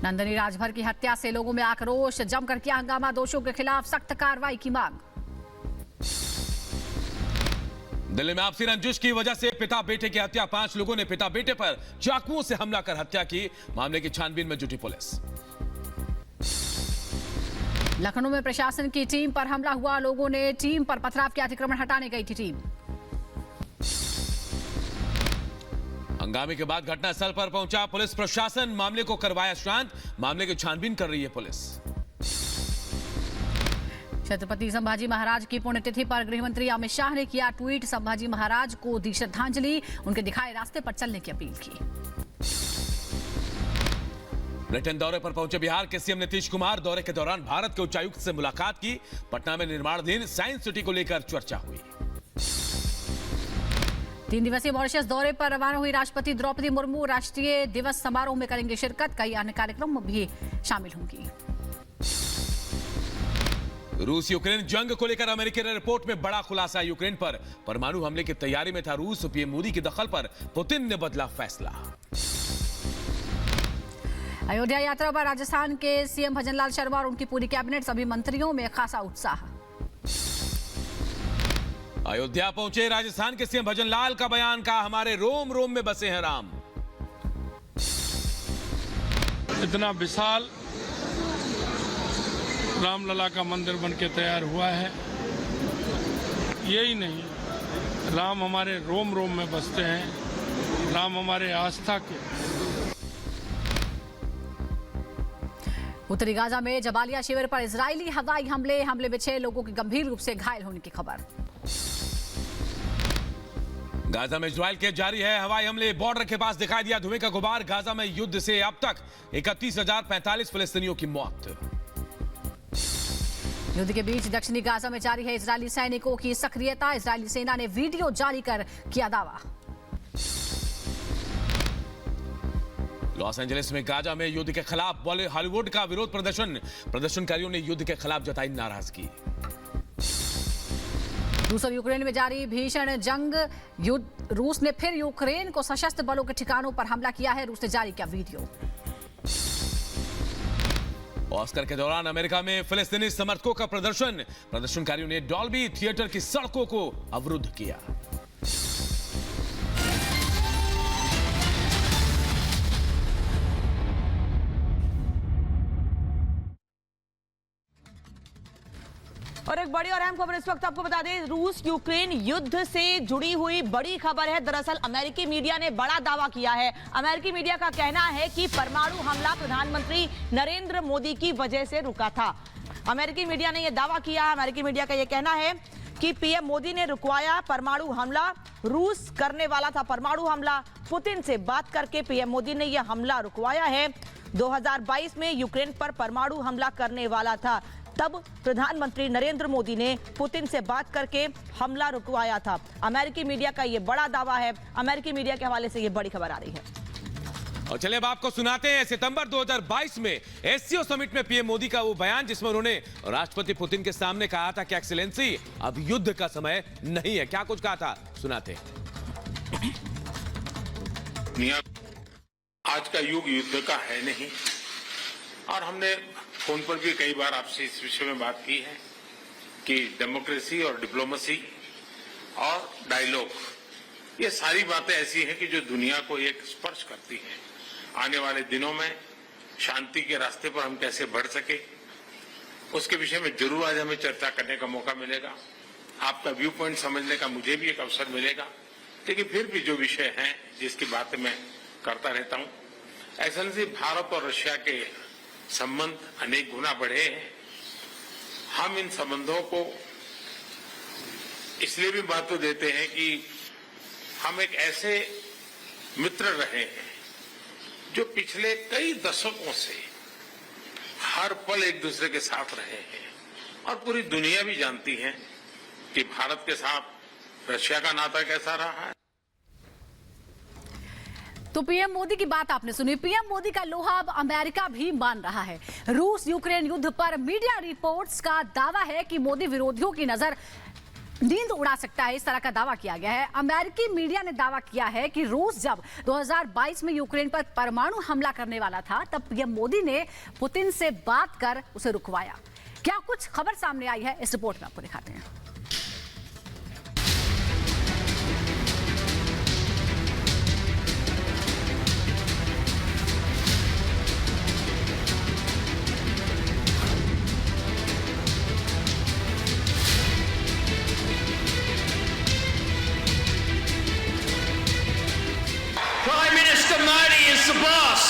नंदनी राजभर की हत्या से लोगों में आक्रोश, जमकर किया हंगामा, दोषियों के खिलाफ सख्त कार्रवाई की मांग। दिल्ली में आपसी रंजिश की वजह से पिता बेटे की हत्या, 5 लोगों ने पिता बेटे पर चाकुओं से हमला कर हत्या की। मामले की छानबीन में जुटी पुलिस। लखनऊ में प्रशासन की टीम पर हमला हुआ, लोगों ने टीम पर पथराव किया, अतिक्रमण हटाने गई थी टीम। हंगामे के बाद घटनास्थल पर पहुंचा पुलिस प्रशासन, मामले को करवाया शांत। मामले की छानबीन कर रही है पुलिस। छत्रपति संभाजी महाराज की पुण्यतिथि पर गृहमंत्री अमित शाह ने किया ट्वीट, संभाजी महाराज को दी श्रद्धांजलि, उनके दिखाए रास्ते पर चलने की अपील की। ब्रिटेन दौरे पर पहुंचे बिहार के सीएम नीतीश कुमार, दौरे के दौरान भारत के उच्चायुक्त से मुलाकात की। पटना में निर्माणाधीन साइंस सिटी को लेकर चर्चा हुई। 3 दिवसीय मॉरिशस दौरे पर रवाना हुई राष्ट्रपति द्रौपदी मुर्मू, राष्ट्रीय दिवस समारोह में करेंगे शिरकत, कई अन्य कार्यक्रम भी शामिल होंगी। रूस यूक्रेन जंग को लेकर अमेरिकी रिपोर्ट में बड़ा खुलासा, यूक्रेन पर परमाणु हमले की तैयारी में था रूस, पीएम मोदी की दखल पर पुतिन ने बदला फैसला। अयोध्या यात्रा पर राजस्थान के सीएम भजनलाल शर्मा और उनकी पूरी कैबिनेट, सभी मंत्रियों में खासा उत्साह। अयोध्या पहुंचे राजस्थान के सीएम भजनलाल का बयान, कहा हमारे रोम रोम में बसे हैं राम। इतना विशाल रामलला का मंदिर बनके तैयार हुआ है। यही नहीं, राम हमारे रोम रोम में बसते हैं, राम हमारे आस्था के। उत्तरी गाजा में जबालिया शिविर पर इजरायली हवाई हमले में 6 लोगों की गंभीर रूप से घायल होने की खबर। गाजा में इजराइल के जारी है हवाई हमले, बॉर्डर के पास दिखाई दिया धुएं का गुबार। गाजा में युद्ध से अब तक 31,045 फिलिस्तीनियों की मौत। युद्ध के बीच दक्षिणी गाजा में जारी है इजरायली सैनिकों की सक्रियता, इजरायली सेना ने वीडियो जारी कर किया दावा। लॉस एंजलिस में गाजा में युद्ध के खिलाफ हॉलीवुड का विरोध प्रदर्शन, प्रदर्शनकारियों ने युद्ध के खिलाफ जताई नाराजगी। रूस और यूक्रेन में जारी भीषण जंग, रूस ने फिर यूक्रेन को सशस्त्र बलों के ठिकानों पर हमला किया है, रूस ने जारी किया वीडियो। ऑस्कर के दौरान अमेरिका में फिलिस्तीनी समर्थकों का प्रदर्शन, प्रदर्शनकारियों ने डॉल्बी थिएटर की सड़कों को अवरुद्ध किया। और एक बड़ी और अहम खबर इस वक्त आपको बता दें, रूस यूक्रेन युद्ध से जुड़ी हुई बड़ी खबर है। दरअसल अमेरिकी मीडिया ने बड़ा दावा किया है। अमेरिकी मीडिया का कहना है कि परमाणु हमला प्रधानमंत्री नरेंद्र मोदी की वजह से रुका था। अमेरिकी मीडिया ने यह दावा किया। अमेरिकी मीडिया का यह कहना है कि पीएम मोदी ने रुकवाया परमाणु हमला, रूस करने वाला था परमाणु हमला, पुतिन से बात करके पीएम मोदी ने यह हमला रुकवाया है। 2022 में यूक्रेन पर परमाणु हमला करने वाला था, तब प्रधानमंत्री नरेंद्र मोदी ने पुतिन से बात करके हमला रुकवाया था। अमेरिकी मीडिया का यह बड़ा दावा है। अमेरिकी मीडिया के हवाले से यह बड़ी खबर आ रही है। और चलिए अब आपको सुनाते हैं सितंबर 2022 में एससीओ समिट में पीएम मोदी का वो बयान, जिसमें उन्होंने राष्ट्रपति पुतिन के सामने कहा था कि एक्सीलेंसी अब युद्ध का समय नहीं है। क्या कुछ कहा था, सुनाते हैं। आज का युग युद्ध का है नहीं, और हमने फोन पर भी कई बार आपसे इस विषय में बात की है कि डेमोक्रेसी और डिप्लोमेसी और डायलॉग, ये सारी बातें ऐसी हैं कि जो दुनिया को एक स्पर्श करती हैं। आने वाले दिनों में शांति के रास्ते पर हम कैसे बढ़ सके, उसके विषय में जरूर आज हमें चर्चा करने का मौका मिलेगा। आपका व्यू पॉइंट समझने का मुझे भी एक अवसर मिलेगा। लेकिन फिर भी जो विषय हैं जिसकी बातें मैं करता रहता हूं, एक्सेलेंसी, भारत और रशिया के संबंध अनेक गुना बढ़े हैं। हम इन संबंधों को इसलिए भी महत्व देते हैं कि हम एक ऐसे मित्र रहे हैं जो पिछले कई दशकों से हर पल एक दूसरे के साथ रहे हैं, और पूरी दुनिया भी जानती है कि भारत के साथ रशिया का नाता कैसा रहा है। तो पीएम मोदी की बात आपने सुनी। पीएम मोदी का लोहा अब अमेरिका भी मान रहा है। रूस यूक्रेन युद्ध पर मीडिया रिपोर्ट्स का दावा है कि मोदी विरोधियों की नजर नींद उड़ा सकता है, इस तरह का दावा किया गया है। अमेरिकी मीडिया ने दावा किया है कि रूस जब 2022 में यूक्रेन पर परमाणु हमला करने वाला था, तब पीएम मोदी ने पुतिन से बात कर उसे रुकवाया। क्या कुछ खबर सामने आई है, इस रिपोर्ट में आपको दिखाते हैं। Prime Minister Modi is the boss.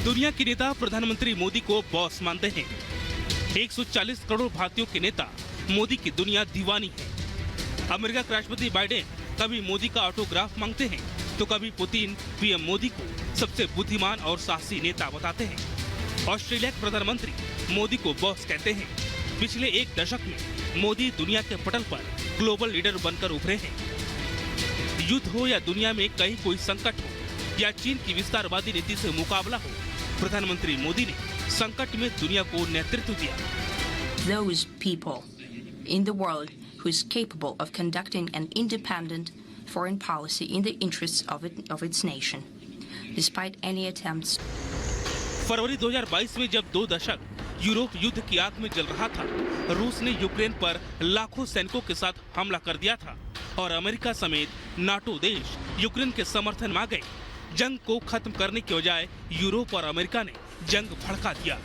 दुनिया के नेता प्रधानमंत्री मोदी को बॉस मानते हैं। 140 करोड़ भारतीयों के नेता मोदी की दुनिया दीवानी है। अमेरिका के राष्ट्रपति बाइडेन कभी मोदी का ऑटोग्राफ मांगते हैं तो कभी पुतिन पीएम मोदी को सबसे बुद्धिमान और साहसी नेता बताते हैं। ऑस्ट्रेलिया के प्रधानमंत्री मोदी को बॉस कहते हैं। पिछले एक दशक में मोदी दुनिया के पटल पर ग्लोबल लीडर बनकर उभरे हैं। युद्ध हो या दुनिया में कहीं कोई संकट हो या चीन की विस्तारवादी नीति से मुकाबला हो, प्रधानमंत्री मोदी ने संकट में दुनिया को नेतृत्व दिया। Those people in the world who is capable of conducting an independent foreign policy in the interests of its nation, despite any attempts. फरवरी 2022 में जब 2 दशक यूरोप युद्ध की आग में जल रहा था, रूस ने यूक्रेन पर लाखों सैनिकों के साथ हमला कर दिया था और अमेरिका समेत नाटो देश यूक्रेन के समर्थन में आ गए। जंग को खत्म करने के बजाय यूरोप और अमेरिका ने जंग भड़का दिया।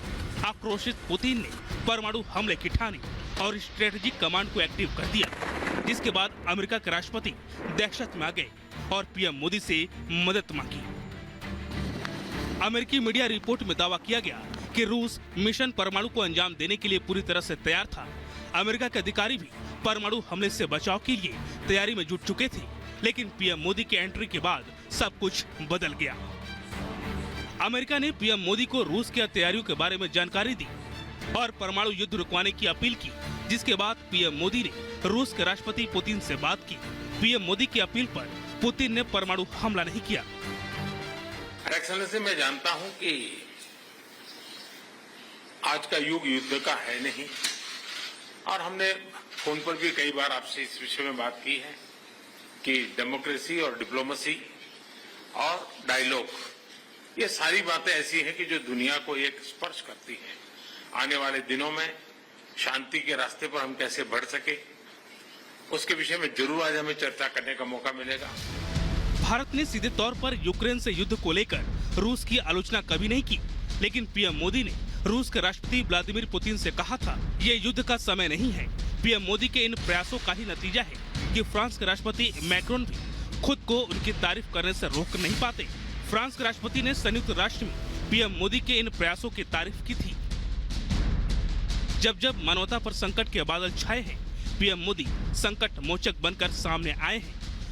आक्रोशित पुतिन ने परमाणु हमले की ठानी और स्ट्रेटेजिक कमांड को एक्टिव कर दिया, जिसके बाद अमेरिका के राष्ट्रपति दहशत में आ गए और पीएम मोदी से मदद मांगी। अमेरिकी मीडिया रिपोर्ट में दावा किया गया कि रूस मिशन परमाणु को अंजाम देने के लिए पूरी तरह से तैयार था। अमेरिका के अधिकारी भी परमाणु हमले से बचाव के लिए तैयारी में जुट चुके थे, लेकिन पीएम मोदी की एंट्री के बाद सब कुछ बदल गया। अमेरिका ने पीएम मोदी को रूस की तैयारियों के बारे में जानकारी दी और परमाणु युद्ध रुकवाने की अपील की, जिसके बाद पीएम मोदी ने रूस के राष्ट्रपति पुतिन से बात की। पीएम मोदी की अपील पर पुतिन ने परमाणु हमला नहीं किया। एक्सेलेंसी, मैं जानता हूं कि आज का युग युद्ध का है नहीं, और हमने फोन पर भी कई बार आपसे इस विषय में बात की है कि डेमोक्रेसी और डिप्लोमेसी और डायलॉग, ये सारी बातें ऐसी हैं कि जो दुनिया को एक स्पर्श करती है। आने वाले दिनों में शांति के रास्ते पर हम कैसे बढ़ सके, उसके विषय में जरूर आज हमें चर्चा करने का मौका मिलेगा। भारत ने सीधे तौर पर यूक्रेन से युद्ध को लेकर रूस की आलोचना कभी नहीं की, लेकिन पीएम मोदी ने रूस के राष्ट्रपति व्लादिमीर पुतिन से कहा था, ये युद्ध का समय नहीं है। पीएम मोदी के इन प्रयासों का ही नतीजा है कि फ्रांस के राष्ट्रपति मैक्रोन भी खुद को उनकी तारीफ करने से रोक नहीं पाते। फ्रांस के राष्ट्रपति ने संयुक्त राष्ट्र में पीएम मोदी के इन प्रयासों की तारीफ की थी। जब जब मानवता पर संकट के बादल छाए हैं, पीएम मोदी संकट मोचक बनकर सामने आए हैं।